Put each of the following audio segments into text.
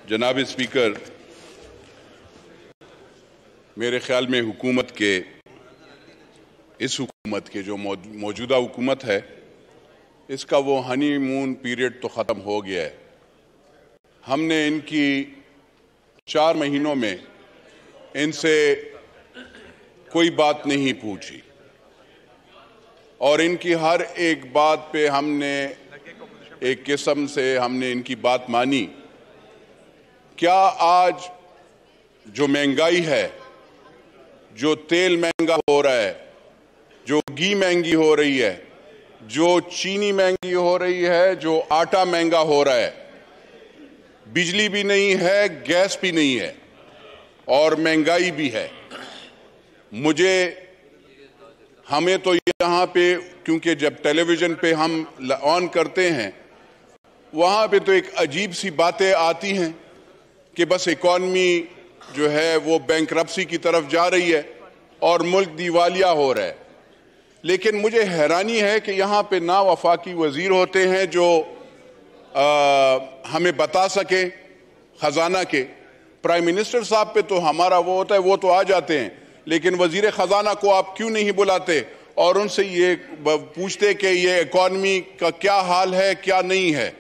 جناب اسپیکر، میرے خیال میں اس حکومت کے جو موجودہ حکومت ہے اس کا وہ ہنی مون پیریڈ تو ختم ہو گیا ہے۔ ہم نے ان کی 4 مہینوں میں ان سے کوئی بات نہیں پوچھی اور ان کی ہر ایک بات پہ ہم نے ایک قسم سے ان کی بات مانی۔ کیا آج جو مہنگائی ہے، جو تیل مہنگا ہو رہا ہے، جو گھی مہنگی ہو رہی ہے، جو چینی مہنگی ہو رہی ہے، جو آٹا مہنگا ہو رہا ہے، بجلی بھی نہیں ہے، گیس بھی نہیں ہے اور مہنگائی بھی ہے، ہمیں تو یہاں پہ کیونکہ جب ٹیلی ویژن پہ ہم آن کرتے ہیں وہاں پہ تو ایک عجیب سی باتیں آتی ہیں کہ بس اکانومی جو ہے وہ بینکرپسی کی طرف جا رہی ہے اور ملک دیوالیہ ہو رہا ہے۔ لیکن مجھے حیرانی ہے کہ یہاں پہ نہ وفاقی وزیر ہوتے ہیں جو ہمیں بتا سکیں خزانہ کے۔ پرائم منسٹر صاحب پہ تو ہمارا وہ ہوتا ہے، وہ تو آ جاتے ہیں، لیکن وزیر خزانہ کو آپ کیوں نہیں بلاتے اور ان سے یہ پوچھتے کہ یہ اکانومی کا کیا حال ہے، کیا نہیں ہے،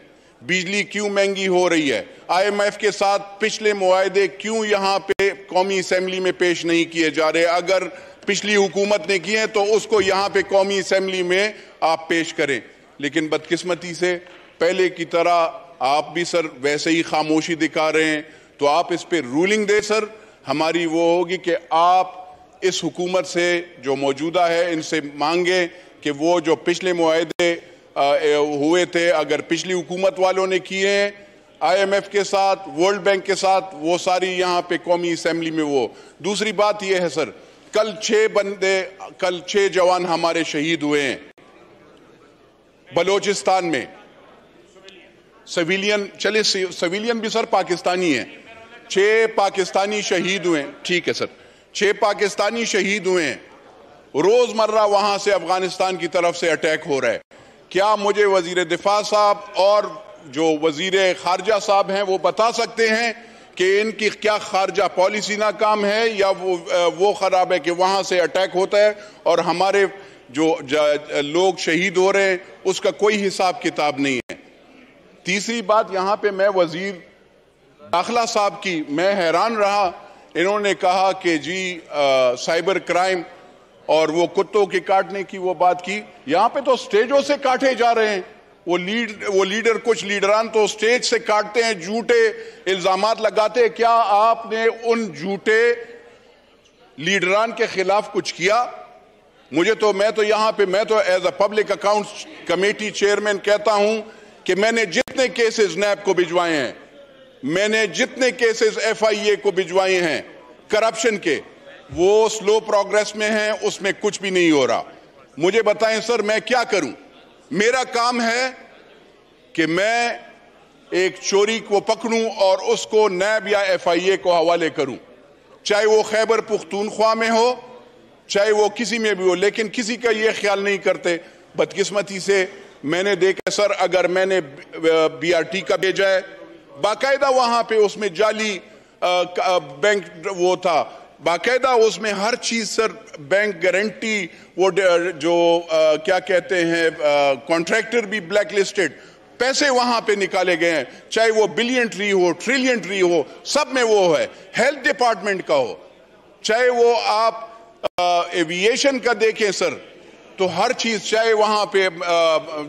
بجلی کیوں مہنگی ہو رہی ہے، IMF کے ساتھ پچھلے معاہدے کیوں یہاں پہ قومی اسمبلی میں پیش نہیں کیے جا رہے؟ اگر پچھلی حکومت نے کیے ہیں تو اس کو یہاں پہ قومی اسمبلی میں آپ پیش کریں۔ لیکن بدقسمتی سے پہلے کی طرح آپ بھی سر ویسے ہی خاموشی دکھا رہے ہیں، تو آپ اس پہ رولنگ دے سر۔ ہماری وہ ہوگی کہ آپ اس حکومت سے جو موجودہ ہے ان سے مانگیں کہ وہ جو پچھلے معاہدے ہوئے تھے، اگر پچھلی حکومت والوں نے کیے ہیں IMF کے ساتھ، ورلڈ بینک کے ساتھ، وہ ساری یہاں پہ قومی اسمبلی میں وہ۔ دوسری بات یہ ہے سر، کل 6 جوان ہمارے شہید ہوئے ہیں بلوچستان میں، سویلین بھی سر پاکستانی ہیں، 6 پاکستانی شہید ہوئے ہیں، ٹھیک ہے سر، 6 پاکستانی شہید ہوئے ہیں۔ روزمرہ وہاں سے افغانستان کی طرف سے اٹیک ہو رہا ہے۔ کیا مجھے وزیر دفاع صاحب اور جو وزیر خارجہ صاحب ہیں وہ بتا سکتے ہیں کہ ان کی کیا خارجہ پالیسی ناکام ہے یا وہ خراب ہے کہ وہاں سے اٹیک ہوتا ہے اور ہمارے جو لوگ شہید ہو رہے ہیں اس کا کوئی حساب کتاب نہیں ہے؟ تیسری بات، یہاں پہ میں وزیر داخلہ صاحب کی میں حیران رہا، انہوں نے کہا کہ جی سائبر کرائم اور وہ کتوں کے کاٹنے کی وہ بات کی۔ یہاں پہ تو سٹیجوں سے کاٹے جا رہے ہیں، وہ لیڈر کچھ لیڈران تو سٹیج سے کاٹتے ہیں، جھوٹے الزامات لگاتے ہیں۔ کیا آپ نے ان جھوٹے لیڈران کے خلاف کچھ کیا؟ میں تو as a public accounts committee chairman کہتا ہوں کہ میں نے جتنے کیسز نیب کو بھجوائے ہیں، میں نے جتنے کیسز FIA کو بھجوائے ہیں کرپشن کے، وہ سلو پروگریس میں ہیں، اس میں کچھ بھی نہیں ہو رہا۔ مجھے بتائیں سر میں کیا کروں؟ میرا کام ہے کہ میں ایک چوری کو پکڑوں اور اس کو نیب یا FIA کو حوالے کروں، چاہے وہ خیبر پختونخوا میں ہو، چاہے وہ کسی میں بھی ہو، لیکن کسی کا یہ خیال نہیں کرتے۔ بدقسمتی سے میں نے دیکھا سر، اگر میں نے BRT کا بھیجا ہے باقاعدہ وہاں پہ اس میں جعلی بینک وہ تھا، باقاعدہ اس میں ہر چیز سر، بینک گارنٹی، وہ جو کیا کہتے ہیں کانٹریکٹر بھی بلیک لسٹڈ، پیسے وہاں پہ نکالے گئے ہیں، چاہے وہ بلین ٹری ہو، ٹریلین ٹری ہو، سب میں وہ ہے، ہیلتھ ڈپارٹمنٹ کا ہو، چاہے وہ آپ ایوییشن کا دیکھیں سر، تو ہر چیز، چاہے وہاں پہ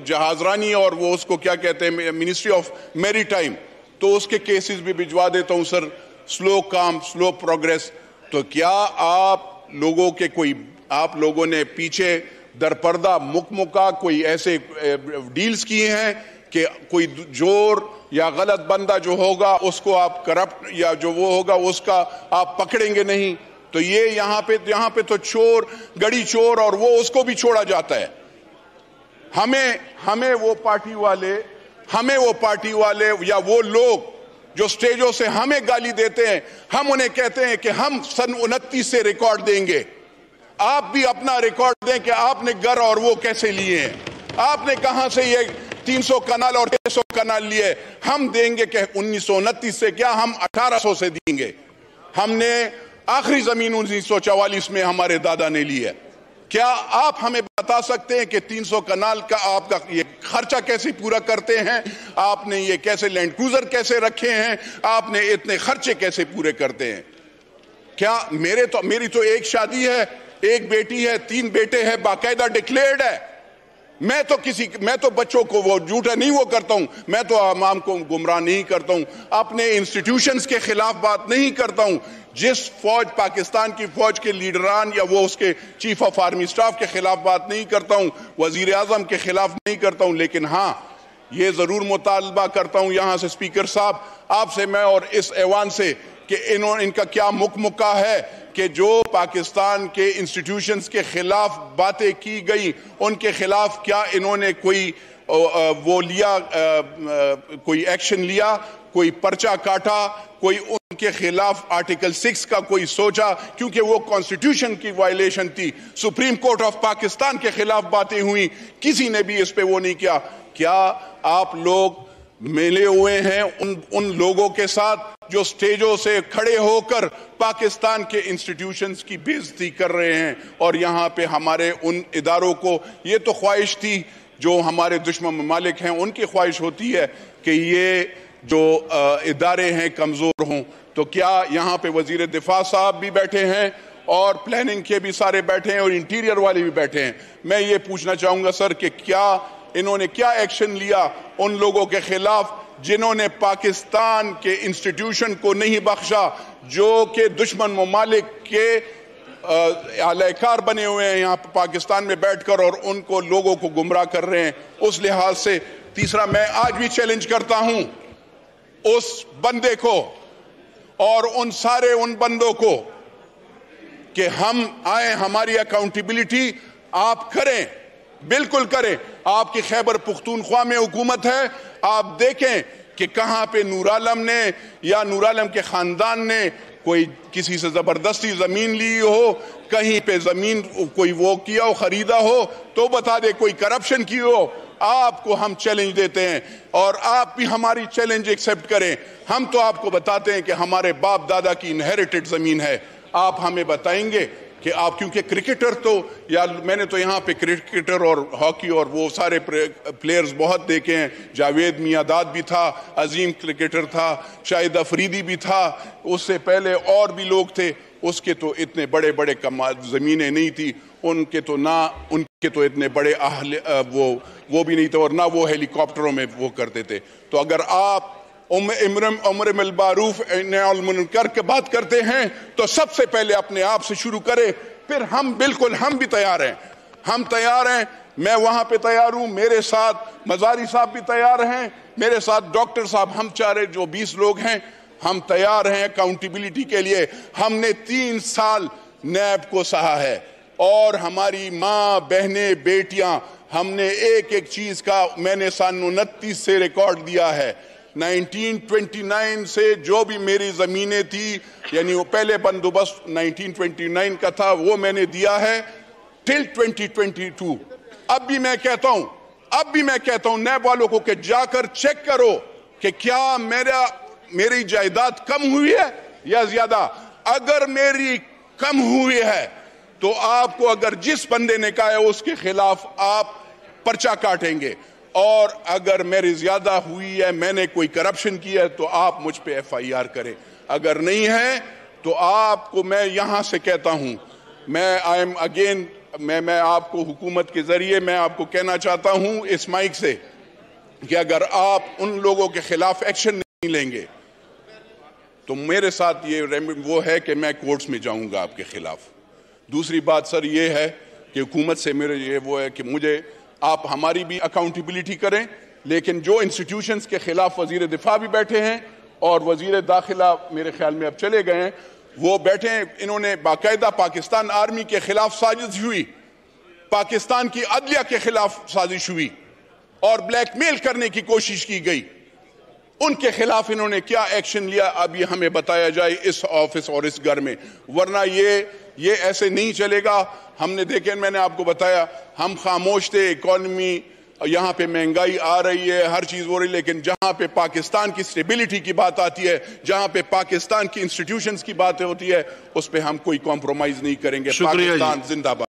جہاز رانی اور وہ اس کو کیا کہتے ہیں منسٹری آف میری ٹائم، تو اس کے کیسز بھی بھجوا دیتا ہوں سر۔ سلو کام، سلو پروگریس۔ تو کیا آپ لوگوں نے پیچھے درپردہ مکمکا کوئی ایسے ڈیلز کیے ہیں کہ کوئی جور یا غلط بندہ جو ہوگا اس کو آپ کرپٹ یا جو وہ ہوگا اس کا آپ پکڑیں گے نہیں؟ تو یہ یہاں پہ تو چور، گڑی چور، اور وہ اس کو بھی چھوڑا جاتا ہے۔ ہمیں وہ پارٹی والے یا وہ لوگ جو سٹیجوں سے ہمیں گالی دیتے ہیں، ہم انہیں کہتے ہیں کہ ہم سن 29 سے ریکارڈ دیں گے، آپ بھی اپنا ریکارڈ دیں کہ آپ نے گھر اور وہ کیسے لیے ہیں، آپ نے کہاں سے یہ 300 कनाल और 600 कनाल लिए, हम देंगे कि 1929 से क्या हम 1800 से देंगे। हमने आखिरी जमीन 1944 में हमारे दादा ने ली है। क्या आप हमें बता सकते हैं कि 300 कनाल का आपका ये खर्चा कैसे पूरा करते हैं? आपने ये कैसे लैंड क्रूजर कैसे रखे हैं? आपने इतने खर्चे कैसे पूरे करते हैं? क्या मेरी तो एक शादी है, एक बेटी है, 3 बेटे हैं, बाकायदा डिक्लेयर्ड है। मैं तो बच्चों को वो झूठा नहीं वो करता हूं, मैं तो आवाम को गुमराह नहीं करता हूं, अपने इंस्टीट्यूशंस के खिलाफ बात नहीं करता हूं। जिस फौज, पाकिस्तान की फौज के लीडरान या वो उसके चीफ ऑफ आर्मी स्टाफ के खिलाफ बात नहीं करता हूं, वजीर आजम के खिलाफ नहीं करता हूं, लेकिन हां ये जरूर मुतालबा करता हूं यहां से स्पीकर साहब आपसे मैं और इस ऐवान से कि इनका क्या मुकमुका है कि जो पाकिस्तान के इंस्टीट्यूशंस के खिलाफ बातें की गई उनके खिलाफ क्या इन्होंने कोई वो लिया, कोई एक्शन लिया, कोई पर्चा काटा, कोई उनके खिलाफ आर्टिकल 6 का कोई सोचा? क्योंकि वो कॉन्स्टिट्यूशन की वायलेशन थी, सुप्रीम कोर्ट ऑफ पाकिस्तान के खिलाफ बातें हुई, किसी ने भी इस पे वो नहीं किया। क्या आप लोग मिले हुए हैं उन लोगों के साथ जो स्टेजों से खड़े होकर पाकिस्तान के इंस्टीट्यूशंस की बेइज्जती कर रहे हैं? और यहाँ पे हमारे उन इदारों को ये तो ख्वाहिश थी, जो हमारे दुश्मन ममालिक हैं उनकी ख्वाहिश होती है कि ये जो इदारे हैं कमज़ोर हों। तो क्या यहाँ पे वजीर दिफा साहब भी बैठे हैं और प्लानिंग के भी सारे बैठे हैं और इंटीरियर वाले भी बैठे हैं? मैं ये पूछना चाहूँगा सर कि क्या इन्होंने क्या एक्शन लिया उन लोगों के खिलाफ जिन्होंने पाकिस्तान के इंस्टीट्यूशन को नहीं बख्शा, जो कि दुश्मन ममालिक के अहलकार बने हुए हैं यहाँ पाकिस्तान में बैठकर और उनको लोगों को गुमराह कर रहे हैं? उस लिहाज से तीसरा, मैं आज भी चैलेंज करता हूं उस बंदे को और उन बंदों को कि हम आए, हमारी अकाउंटेबिलिटी आप करें, बिल्कुल करें। आपकी खैबर पुख्तूनख्वा में हुकूमत है, आप देखें कि कहां पे नूर आलम ने या नूर आलम के खानदान ने कोई किसी से जबरदस्ती जमीन ली हो, कहीं पे जमीन कोई वो किया हो, खरीदा हो तो बता दे, कोई करप्शन की हो। आपको हम चैलेंज देते हैं और आप भी हमारी चैलेंज एक्सेप्ट करें। हम तो आपको बताते हैं कि हमारे बाप दादा की इनहेरिटेड जमीन है। आप हमें बताएंगे कि आप, क्योंकि क्रिकेटर तो, या मैंने तो यहाँ पे क्रिकेटर और हॉकी और वो सारे प्लेयर्स बहुत देखे हैं, जावेद मियादाद भी था, अजीम क्रिकेटर था, शाहिद अफरीदी भी था, उससे पहले और भी लोग थे, उसके तो इतने बड़े बड़े ज़मीनें नहीं थी, उनके तो इतने बड़े वो भी नहीं थे और ना वो हेलीकॉप्टरों में वो करते थे। तो अगर आप उम्र बिलमारूफ नही मुनकर के बात करते हैं तो सबसे पहले अपने आप से शुरू करें, फिर हम भी तैयार हैं, हम तैयार हैं। मैं वहां पे तैयार हूं, मेरे साथ मजारी साहब भी तैयार हैं, मेरे साथ डॉक्टर साहब, हम चारे जो 20 लोग हैं, हम तैयार हैं अकाउंटेबिलिटी के लिए। हमने 3 साल नैब को सहा है और हमारी माँ, बहनें, बेटियां, हमने एक एक चीज का मैंने सन 29 से रिकॉर्ड दिया है। 1929 से जो भी मेरी जमीनें थी, यानी वो पहले बंदोबस्त 1929 का था, वो मैंने दिया है टिल 2022। अब भी मैं कहता हूं नैब वालों को कि जाकर चेक करो कि क्या मेरी जायदाद कम हुई है या ज्यादा। अगर मेरी कम हुई है तो आपको, अगर जिस बंदे ने कहा है उसके खिलाफ आप पर्चा काटेंगे, और अगर मेरी ज्यादा हुई है, मैंने कोई करप्शन किया है, तो आप मुझ पे FIR करें। अगर नहीं है तो आपको मैं यहां से कहता हूं, मैं आपको हुकूमत के जरिए मैं आपको कहना चाहता हूं इस माइक से कि अगर आप उन लोगों के खिलाफ एक्शन नहीं लेंगे तो मेरे साथ ये वो है कि मैं कोर्ट्स में जाऊंगा आपके खिलाफ। दूसरी बात सर ये है कि हुकूमत से मेरे ये वो है कि मुझे आप हमारी भी अकाउंटेबिलिटी करें, लेकिन जो इंस्टीट्यूशंस के खिलाफ वजीर दिफा भी बैठे हैं और वजीर दाखिला मेरे ख्याल में अब चले गए हैं, वो बैठे हैं, इन्होंने बाकायदा पाकिस्तान आर्मी के खिलाफ साजिश हुई, पाकिस्तान की अदलिया के खिलाफ साजिश हुई और ब्लैकमेल करने की कोशिश की गई। उनके खिलाफ इन्होंने क्या एक्शन लिया अब ये हमें बताया जाए इस ऑफिस और इस घर में, वरना ये ऐसे नहीं चलेगा। हमने देखे, मैंने आपको बताया, हम खामोश थे, इकॉनमी یہاں پہ مہنگائی آ رہی ہے، ہر چیز ہو رہی ہے، لیکن جہاں پہ پاکستان کی سٹیبلٹی کی بات آتی ہے، جہاں پہ پاکستان کی انسٹیٹیوشنز کی بات ہوتی ہے، اس پہ ہم کوئی کمپرومائز نہیں کریں گے۔ پاکستان زندہ باد۔